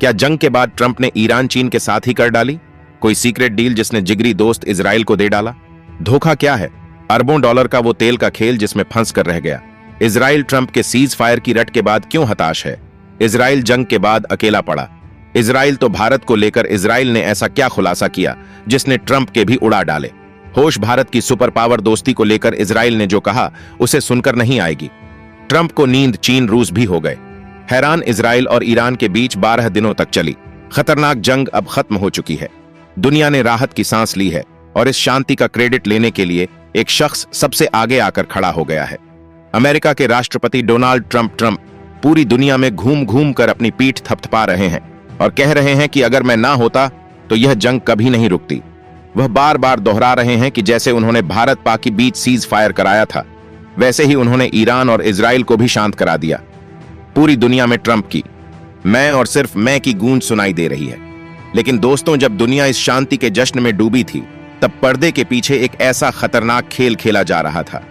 क्या जंग के बाद ट्रंप ने ईरान चीन के साथ ही कर डाली? कोई सीक्रेट डील जिसने जिगरी दोस्त इजराइल को दे डाला? धोखा क्या है? अरबों डॉलर का वो तेल का खेल जिसमें फंस कर रह गया। इजराइल ट्रंप के सीज फायर की रट के बाद क्यों हताश है? इजराइल जंग के बाद अकेला पड़ा। इजराइल तो भारत को लेकर इजराइल ने ऐसा क्या खुलासा किया जिसने ट्रंप के भी उड़ा डाले? होश भारत की सुपर पावर दोस्ती को लेकर इजराइल ने जो कहा उसे सुनकर नहीं आएगी। ट्रंप को नींद चीन रूस भी हो गए। हैरान इजराइल और ईरान के बीच 12 दिनों तक चली खतरनाक जंग अब खत्म हो चुकी है। दुनिया ने राहत की सांस ली है और इस शांति का क्रेडिट लेने के लिए एक शख्स सबसे आगे आकर खड़ा हो गया है। अमेरिका के राष्ट्रपति डोनाल्ड ट्रंप पूरी दुनिया में घूम घूम कर अपनी पीठ थपथपा रहे हैं और कह रहे हैं कि अगर मैं ना होता तो यह जंग कभी नहीं रुकती। वह बार बार दोहरा रहे हैं कि जैसे उन्होंने भारत पाक के बीच सीज फायर कराया था, वैसे ही उन्होंने ईरान और इजराइल को भी शांत करा दिया। पूरी दुनिया में ट्रंप की मैं और सिर्फ मैं की गूंज सुनाई दे रही है। लेकिन दोस्तों, जब दुनिया इस शांति के जश्न में डूबी थी, तब पर्दे के पीछे एक ऐसा खतरनाक खेल खेला जा रहा था।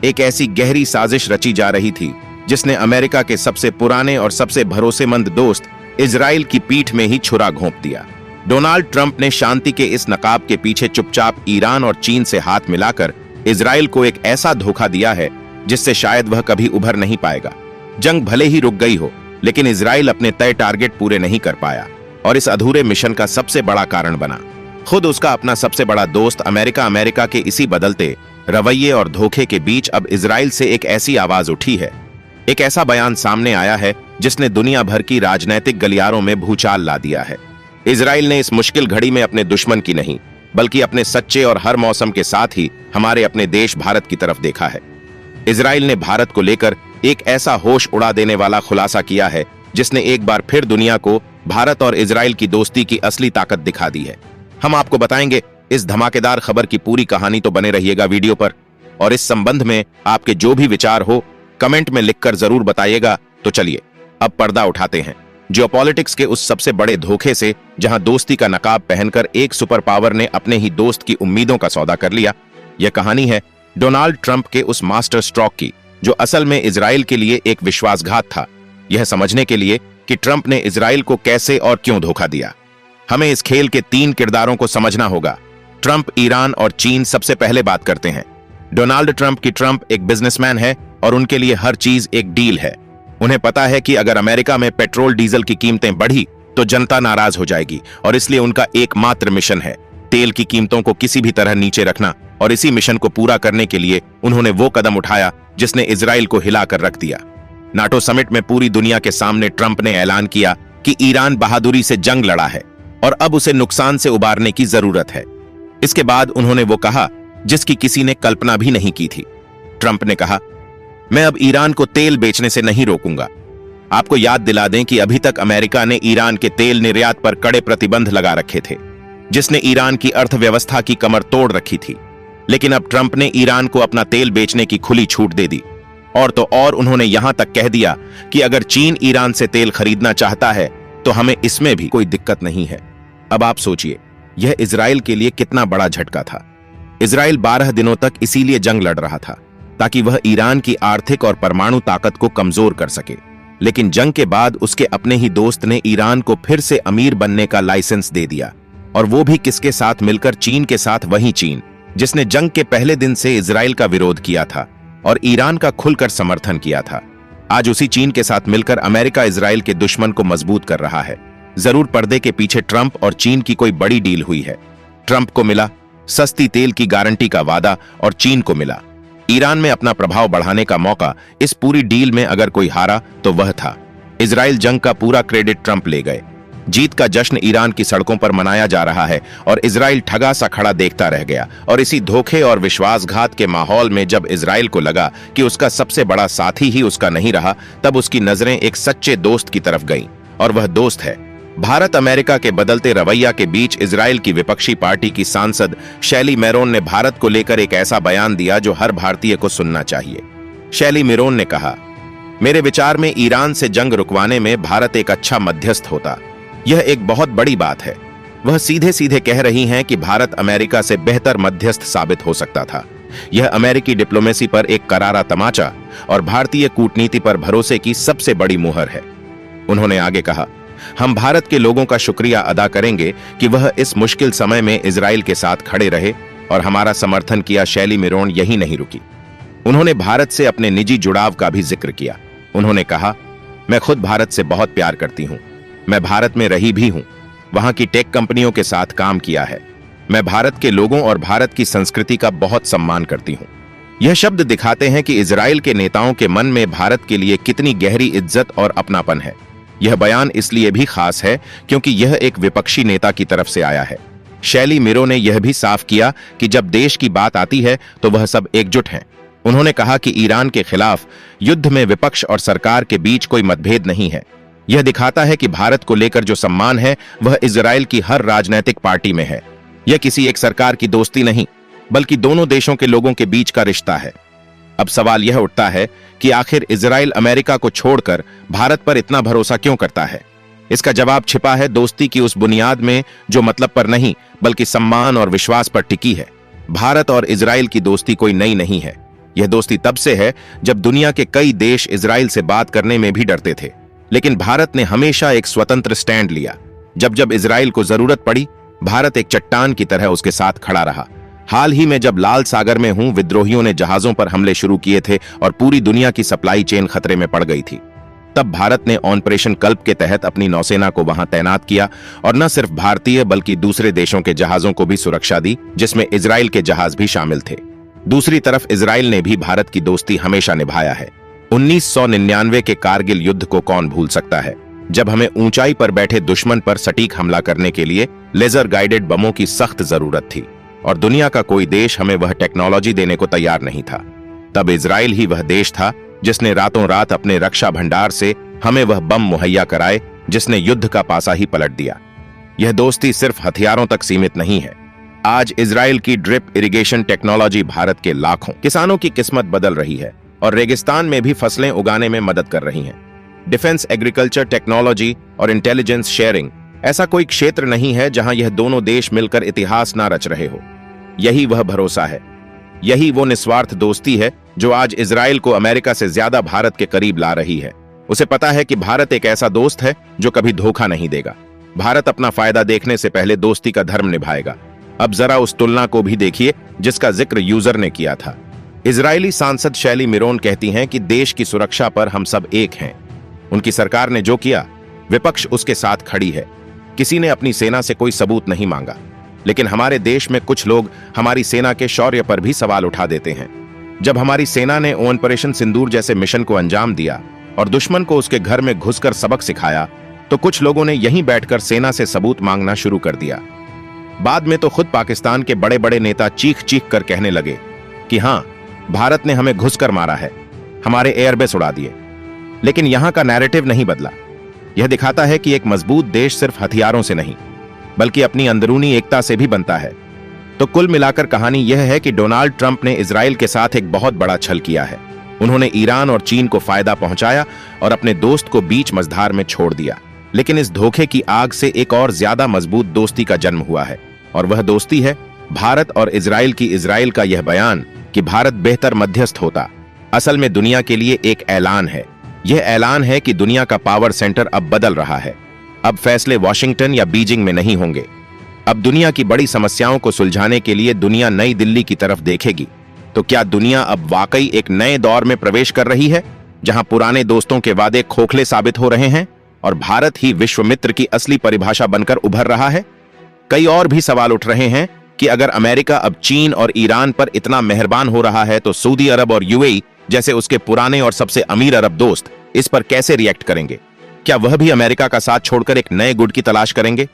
एक ऐसी गहरी साजिश रची जा रही थी जिसने अमेरिका के सबसे पुराने और सबसे भरोसेमंद दोस्त इजराइल की पीठ में ही छुरा घोंप दिया। डोनाल्ड ट्रंप ने शांति के इस नकाब के पीछे चुपचाप ईरान और चीन से हाथ मिलाकर इजराइल को एक ऐसा धोखा दिया है जिससे शायद वह कभी उभर नहीं पाएगा। जंग भले ही रुक गई हो, लेकिन इजराइल अपने तय टारगेट पूरे नहीं कर पाया और इस अधूरे मिशन का सबसे बड़ा कारण बना खुद उसका अपना सबसे बड़ा दोस्त अमेरिका। अमेरिका के इसी बदलते रवैये और धोखे के बीच अब इजराइल से एक ऐसी आवाज उठी है, एक ऐसा बयान सामने आया है जिसने दुनिया भर की राजनीतिक गलियारों में भूचाल ला दिया है। इजराइल ने इस मुश्किल घड़ी में अपने दुश्मन की नहीं, बल्कि अपने सच्चे और हर मौसम के साथ ही हमारे अपने देश भारत की तरफ देखा है। इजराइल ने भारत को लेकर एक ऐसा होश उड़ा देने वाला खुलासा किया है जिसने एक बार फिर दुनिया को भारत और इजराइल की दोस्ती की असली ताकत दिखा दी है। हम आपको बताएंगे इस धमाकेदार खबर की पूरी कहानी, तो बने रहिएगा वीडियो पर। और इस संबंध में आपके जो भी विचार हो कमेंट में लिखकर जरूर बताइएगा। तो चलिए अब पर्दा उठाते हैं जियोपॉलिटिक्स के उस सबसे बड़े धोखे से, जहां दोस्ती का नकाब पहनकर एक सुपर पावर ने अपने ही दोस्त की उम्मीदों का सौदा कर लिया। यह कहानी है डोनाल्ड ट्रंप के उस मास्टर स्ट्रोक की, जो असल में इजराइल के लिए एक विश्वासघात था। यह समझने के लिए कि ट्रंप ने इजराइल को कैसे और क्यों धोखा दिया, हमें इस खेल के 3 किरदारों को समझना होगा। ट्रंप, ईरान और चीन। सबसे पहले बात करते हैं डोनाल्ड ट्रंप की। ट्रंप एक बिजनेसमैन है और उनके लिए हर चीज एक डील है। उन्हें पता है कि अगर अमेरिका में पेट्रोल डीजल की कीमतें बढ़ी तो जनता नाराज हो जाएगी, और इसलिए उनका एकमात्र मिशन है तेल की कीमतों को किसी भी तरह नीचे रखना। और इसी मिशन को पूरा करने के लिए उन्होंने वो कदम उठाया जिसने इजराइल को हिलाकर रख दिया। नाटो समिट में पूरी दुनिया के सामने ट्रंप ने ऐलान किया कि ईरान बहादुरी से जंग लड़ा है और अब उसे नुकसान से उबारने की जरूरत है। इसके बाद उन्होंने वो कहा जिसकी किसी ने कल्पना भी नहीं की थी। ट्रंप ने कहा, मैं अब ईरान को तेल बेचने से नहीं रोकूंगा। आपको याद दिला दें कि अभी तक अमेरिका ने ईरान के तेल निर्यात पर कड़े प्रतिबंध लगा रखे थे, जिसने ईरान की अर्थव्यवस्था की कमर तोड़ रखी थी। लेकिन अब ट्रंप ने ईरान को अपना तेल बेचने की खुली छूट दे दी। और तो और उन्होंने यहां तक कह दिया कि अगर चीन ईरान से तेल खरीदना चाहता है तो हमें इसमें भी कोई दिक्कत नहीं है। अब आप सोचिए, यह इजराइल के लिए कितना बड़ा झटका था। इजराइल 12 दिनों तक इसीलिए जंग लड़ रहा था ताकि वह ईरान की आर्थिक और परमाणु ताकत को कमजोर कर सके। लेकिन जंग के बाद उसके अपने ही दोस्त ने ईरान को फिर से अमीर बनने का लाइसेंस दे दिया, और वो भी किसके साथ मिलकर? चीन के साथ। वही चीन जिसने जंग के पहले दिन से इजराइल का विरोध किया था और ईरान का खुलकर समर्थन किया था। आज उसी चीन के साथ मिलकर अमेरिका इजराइल के दुश्मन को मजबूत कर रहा है। जरूर पर्दे के पीछे ट्रंप और चीन की कोई बड़ी डील हुई है। ट्रंप को मिला सस्ती तेल की गारंटी का वादा और चीन को मिला ईरान में अपना प्रभाव बढ़ाने का मौका। इस पूरी डील में अगर कोई हारा तो वह था इजराइल। जंग का पूरा क्रेडिट ट्रंप ले गए। जीत का जश्न ईरान की सड़कों पर मनाया जा रहा है और इजराइल ठगा सा खड़ा देखता रह गया। और इसी धोखे और विश्वासघात के माहौल में जब इजराइल को लगा कि उसका सबसे बड़ा साथी ही उसका नहीं रहा, तब उसकी नजरें एक सच्चे दोस्त की तरफ गईं, और वह दोस्त है भारत। अमेरिका के बदलते रवैया के बीच इजराइल की विपक्षी पार्टी की सांसद शैली मेरोन ने भारत को लेकर एक ऐसा बयान दिया जो हर भारतीय को सुनना चाहिए। शैली मेरोन ने कहा, मेरे विचार में ईरान से जंग रुकवाने में भारत एक अच्छा मध्यस्थ होता। यह एक बहुत बड़ी बात है। वह सीधे सीधे कह रही हैं कि भारत अमेरिका से बेहतर मध्यस्थ साबित हो सकता था। यह अमेरिकी डिप्लोमेसी पर एक करारा तमाचा और भारतीय कूटनीति पर भरोसे की सबसे बड़ी मुहर है। उन्होंने आगे कहा, हम भारत के लोगों का शुक्रिया अदा करेंगे कि वह इस मुश्किल समय में इजराइल के साथ खड़े रहे और हमारा समर्थन किया। शैली मिरोन यही नहीं रुकी, उन्होंने भारत से अपने निजी जुड़ाव का भी जिक्र किया। उन्होंने कहा, मैं खुद भारत से बहुत प्यार करती हूं। मैं भारत में रही भी हूं, वहां की टेक कंपनियों के साथ काम किया है। मैं भारत के लोगों और भारत की संस्कृति का बहुत सम्मान करती हूं। यह शब्द दिखाते हैं कि इजराइल के नेताओं के मन में भारत के लिए कितनी गहरी इज्जत और अपनापन है। यह बयान इसलिए भी खास है क्योंकि यह एक विपक्षी नेता की तरफ से आया है। शैली मिरोन ने यह भी साफ किया कि जब देश की बात आती है तो वह सब एकजुट हैं। उन्होंने कहा कि ईरान के खिलाफ युद्ध में विपक्ष और सरकार के बीच कोई मतभेद नहीं है। यह दिखाता है कि भारत को लेकर जो सम्मान है वह इजराइल की हर राजनीतिक पार्टी में है। यह किसी एक सरकार की दोस्ती नहीं, बल्कि दोनों देशों के लोगों के बीच का रिश्ता है। अब सवाल यह उठता है कि आखिर इजराइल अमेरिका को छोड़कर भारत पर इतना भरोसा क्यों करता है। इसका जवाब छिपा है दोस्ती की उस बुनियाद में जो मतलब पर नहीं बल्कि सम्मान और विश्वास पर टिकी है। भारत और इजराइल की दोस्ती कोई नई नहीं है। यह दोस्ती तब से है जब दुनिया के कई देश इजराइल से बात करने में भी डरते थे, लेकिन भारत ने हमेशा एक स्वतंत्र स्टैंड लिया। जब जब इजराइल को जरूरत पड़ी, भारत एक चट्टान की तरह उसके साथ खड़ा रहा। हाल ही में जब लाल सागर में विद्रोहियों ने जहाजों पर हमले शुरू किए थे और पूरी दुनिया की सप्लाई चेन खतरे में पड़ गई थी, तब भारत ने ऑपरेशन कल्प के तहत अपनी नौसेना को वहां तैनात किया और न सिर्फ भारतीय बल्कि दूसरे देशों के जहाजों को भी सुरक्षा दी, जिसमें इजराइल के जहाज भी शामिल थे। दूसरी तरफ इजराइल ने भी भारत की दोस्ती हमेशा निभाया है। 1999 के कारगिल युद्ध को कौन भूल सकता है, जब हमें ऊंचाई पर बैठे दुश्मन पर सटीक हमला करने के लिए लेजर गाइडेड बमों की सख्त जरूरत थी और दुनिया का कोई देश हमें वह टेक्नोलॉजी देने को तैयार नहीं था। तब इजराइल ही वह देश था जिसने रातों रात अपने रक्षा भंडार से हमें वह बम मुहैया कराए जिसने युद्ध का पासा ही पलट दिया। यह दोस्ती सिर्फ हथियारों तक सीमित नहीं है। आज इजराइल की ड्रिप इरिगेशन टेक्नोलॉजी भारत के लाखों किसानों की किस्मत बदल रही है और रेगिस्तान में भी फसलें उगाने में मदद कर रही हैं। डिफेंस एग्रीकल्चर टेक्नोलॉजी और इंटेलिजेंस शेयरिंग, ऐसा कोई क्षेत्र नहीं है जहां यह दोनों देश मिलकर इतिहास ना रच रहे हो। यही वह भरोसा है, यही वो निस्वार्थ दोस्ती है जो आज इजराइल को अमेरिका से ज्यादा भारत के करीब ला रही है। उसे पता है कि भारत एक ऐसा दोस्त है जो कभी धोखा नहीं देगा। भारत अपना फायदा देखने से पहले दोस्ती का धर्म निभाएगा। अब जरा उस तुलना को भी देखिए जिसका जिक्र यूजर ने किया था। इजरायली सांसद शैली मिरोन कहती हैं कि देश की सुरक्षा पर हम सब एक हैं। उनकी सरकार ने जो किया, विपक्ष उसके साथ खड़ी है। किसी ने अपनी सेना से कोई सबूत नहीं मांगा, लेकिन हमारे देश में कुछ लोग हमारी सेना के शौर्य पर भी सवाल उठा देते हैं। जब हमारी सेना ने ऑपरेशन सिंदूर जैसे मिशन को अंजाम दिया और दुश्मन को उसके घर में घुसकर सबक सिखाया, तो कुछ लोगों ने यहीं बैठकर सेना से सबूत मांगना शुरू कर दिया। बाद में तो खुद पाकिस्तान के बड़े बड़े नेता चीख चीख कर कहने लगे कि हां, भारत ने हमें घुसकर मारा है, हमारे एयरबेस उड़ा दिए। लेकिन यहां का नैरेटिव नहीं बदला। यह दिखाता है कि एक मजबूत देश सिर्फ हथियारों से नहीं बल्कि अपनी अंदरूनी एकता से भी बनता है। तो कुल मिलाकर कहानी यह है कि डोनाल्ड ट्रंप ने इजराइल के साथ एक बहुत बड़ा छल किया है। उन्होंने ईरान और चीन को फायदा पहुंचाया और अपने दोस्त को बीच मझधार में छोड़ दिया। लेकिन इस धोखे की आग से एक और ज्यादा मजबूत दोस्ती का जन्म हुआ है, और वह दोस्ती है भारत और इजराइल की। इजराइल का यह बयान कि भारत बेहतर मध्यस्थ होता, असल में दुनिया के लिए एक ऐलान है। यह ऐलान है कि दुनिया का पावर सेंटर अब बदल रहा है। अब फैसले वॉशिंगटन या बीजिंग में नहीं होंगे। अब दुनिया की बड़ी समस्याओं को सुलझाने के लिए दुनिया नई दिल्ली की तरफ देखेगी। तो क्या दुनिया अब वाकई एक नए दौर में प्रवेश कर रही है, जहां पुराने दोस्तों के वादे खोखले साबित हो रहे हैं और भारत ही विश्व मित्र की असली परिभाषा बनकर उभर रहा है? कई और भी सवाल उठ रहे हैं कि अगर अमेरिका अब चीन और ईरान पर इतना मेहरबान हो रहा है, तो सऊदी अरब और यूएई जैसे उसके पुराने और सबसे अमीर अरब दोस्त इस पर कैसे रिएक्ट करेंगे? क्या वह भी अमेरिका का साथ छोड़कर एक नए गुट की तलाश करेंगे?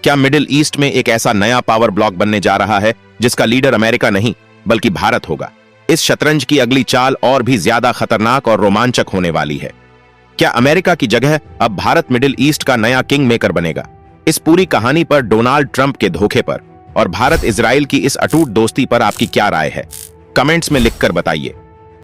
क्या मिडिल ईस्ट में एक ऐसा नया पावर ब्लॉक बनने जा रहा है जिसका लीडर अमेरिका नहीं बल्कि भारत होगा? इस शतरंज की अगली चाल और भी ज्यादा खतरनाक और रोमांचक होने वाली है। क्या अमेरिका की जगह अब भारत मिडिल ईस्ट का नया किंग मेकर बनेगा? इस पूरी कहानी पर, डोनाल्ड ट्रंप के धोखे पर और भारत इजराइल की इस अटूट दोस्ती पर आपकी क्या राय है? कमेंट्स में लिखकर बताइए।